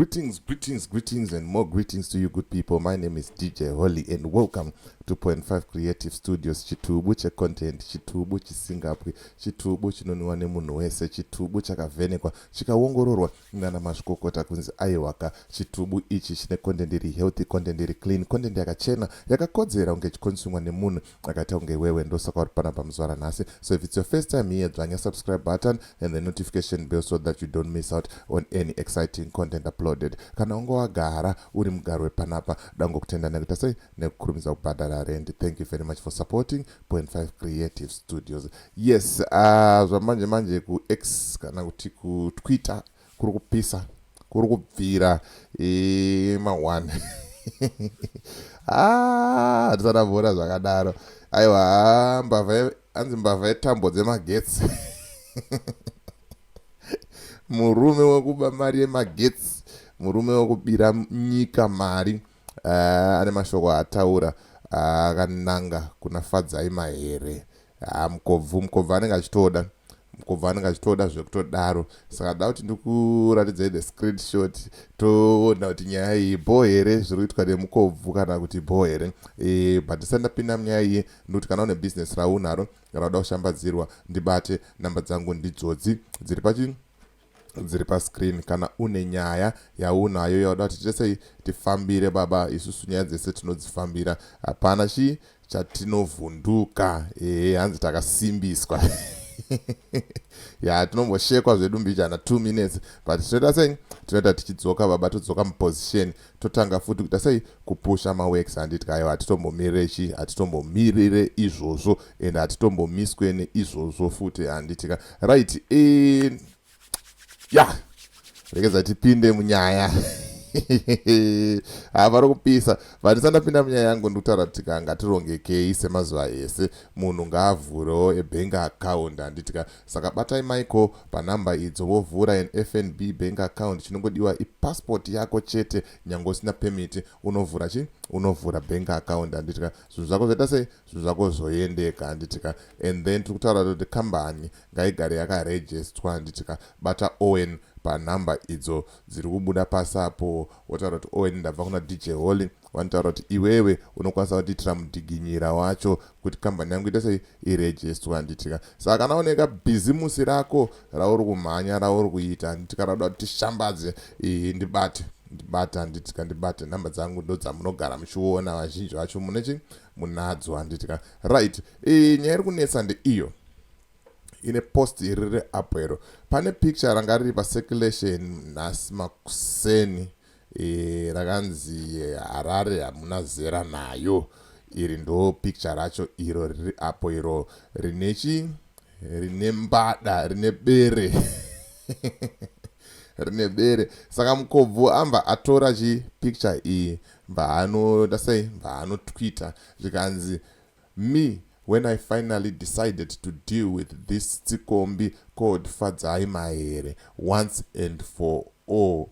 Greetings, and more greetings to you, good people. My name is DJ Holly, and welcome to Point 5 Creative Studios. Chitubu cha content, chitubu chisingapwe, chitubu chinoniwa nemunhu wese, chitubu chakavhenekwa, chikaongororwa nana mazvikokota kunzi aiwaka. Chitubu ichi chine content iri healthy, content iri clean, content yakachena, yakakodzera unge chikonsumwa nemunhu akaita unge wewe, ndosaka uri panapa muzuva ranhasi. So if it's your first time here, dzvanya subscribe button and the notification bell so that you don't miss out on any exciting content uploaded. Kana ungo wagara uri mugaro wepanapa, dango kutenda nekuita sei nekukurumidza kubhadhara rent. Thank you very much for supporting Point 5 Creative Studios. Yes, zvamanje ku X kana kuti ku Twitter kuri kupisa, kuri kubvira ma1 ndisana bvora zvakadaro. Aiwa, mbavha yetambo dzemagetsi murume wekuba mari yemagetsi, murume wekubira nyika mari, ane mashoko ataura akananga kuna Fadzayi Mahere. Mukobvu anenge achitoda zvekutodaro. Saka da kuti ndikuratidza the screenshot toona kuti nyaya iyi bho here zviri kuitwa nemukobvu kana kuti bho here. But ndisandapinda munyaya iyi ndokuti kana une business raunaro kana uda kushambadzirwa ndibate, namba dzangu ndidzodzi dziri pascreen. Kana une nyaya yaunayo yauda kuti tese tifambire baba, isusu nyaya dzese tinodzifambira, hapana chatinovhunduka. Hanzi takasimbiswa tinomboshekwa zvedu mbichana 2 minutes, but toita sei tinoita tichidzoka baba, todzoka muposition, totanga futi kuita sei kupusha maworks. Handiti aiwa, hatitombomirire izvozvo and hatitombomiswe neizvozvo futi. Handitika right. Regeza tipinde munyaya vari kupisa. Vandisandapinda munyaya yangu ndikutaura kuti ngatirongekei semazuva ese, munhu ngaavhurewo ebank account. Handitika saka batai maiko panhamba idzo wovhura an FNB bank account. Chinongodiwa ipassport yako chete, nyange usina permit unovhura bank account. Handitika zvinhu zvako zvoita sei, zvinhu zvako zvoendeka. Handitika and then tiri kutaura kuti kambani ngaigare yakarejistwa. Handitika bata Owen panhamba idzo dziri kubuda pasi apo, wotaura kuti Owen ndabva kuna DJ Holly, vanotaura kuti iwewe unokwanisa kutiitira mudhiginyira wacho kuti kambani yangu ite sei irejistwa. Handitika saka kana oneka bhizimusi rako rauri kumhanya, rauri kuita, handitika rauda kuti tishambadze, ndibate. Handitika ndibate, namba dzangu ndo dzamunogara muchiona vazhinji vacho munadzo. Handitika right. Nyaya iri kunetsa ndeiyo ine post iri apo ero, pane picture ranga riri pacirculation nhasi makuseni, rakanzi Harare hamuna zera nayo. Iri ndo picture racho iro riri apo iro, rine mbada, rine bere rine bere. Saka mukobvu amba atora picture iyi mbaanotwita zvikanzi me when I finally decided to deal with this tsikombi called Fadzayi Mahere once and for all.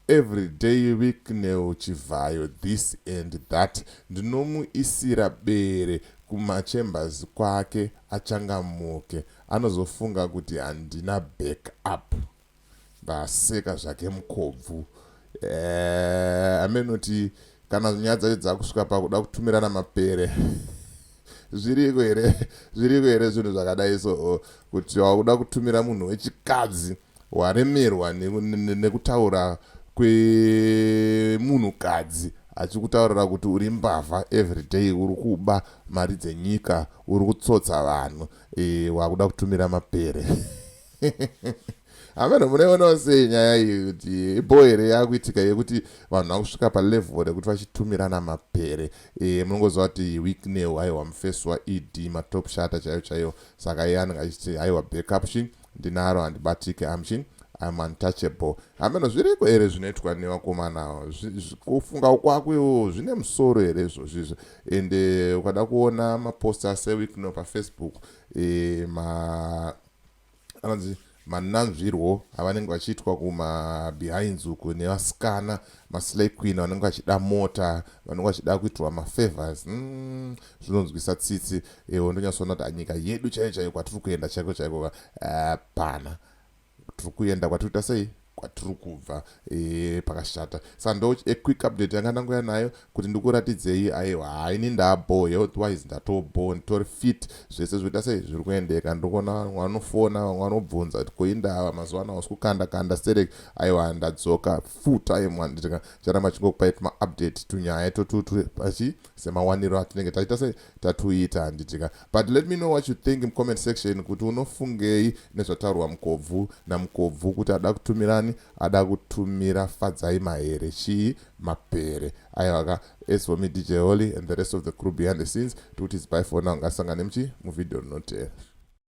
Every day Wicknell Chivhayo this and that. Ndinomuisira bere kumachambers kwake achangamuke, anozofunga kuti handina backup. Ndaseka zvake mukobvu. Amenoti kana nyaya dzacho dzakusvika pakuda kutumirana mapere zviriko here zvinhu zvakadai. So kuti wakuda kutumira munhu wechikadzi waremerwa nekutaura kwemunhukadzi achikutaurira kuti uri mbavha everyday, uri kuba mari dzenyika, uri kutsotsa vanhu, wakuda kutumira mapere ameno muneonawo sei nyaya iyi kuti ibo here yakuitika yekuti vanhu vakusvika palevel rekuti vachitumirana mapere. Munongoziva kuti Wicknell aiwa mufesi waED, matop shata chaiyo. Saka iye anenge achiti aiwa backup ndinaro, handibatike, I'm untouchable. Ameno zviriko here zvinoitwa nevakomana, kufunga kwako zvine musoro here izvozvizvo. Ende ukada kuona mapost aseWicknell paFacebook, mananzvirwo avanenge vachiitwa kumabehinds uku nevasikana, maslay queen vanenge vachida mota, vanenge vachida kuitirwa mafavors, zvinonzwisa tsitsi. Ndonyatsoona kuti nyika yedu chaiyo kwatiri kuenda chaiko pana, tiri kuenda kwatiri kuita sei kwatiri kubva pakashata. Saka ndo quick update yanga ndangoya nayo kuti ndikuratidzei aiwa haini ndabo health wise ndatobo nditori fit zvese zvoita sei zviri kuendeka. ndikuona vanofona vanobvunza kuti koindava mazuva ano usikukanda kanda sterek aiwa ndadzoka full time nditika charamba chingokupai maupdate tunyaya totutu pachi semawaniro atinenge taita sei tatuita nditika. But let me know what you think in comment section kuti unofungei nezvataurwa mukobvu namukobvu kuti ada kutumirani, ada kutumira Fadzayi Mahere chii Mapere aiwaka. As for me DJ Holly and the rest of the crew behind the scenes, tuti is bye for now. Ngasangane mchi mu video rinotevera.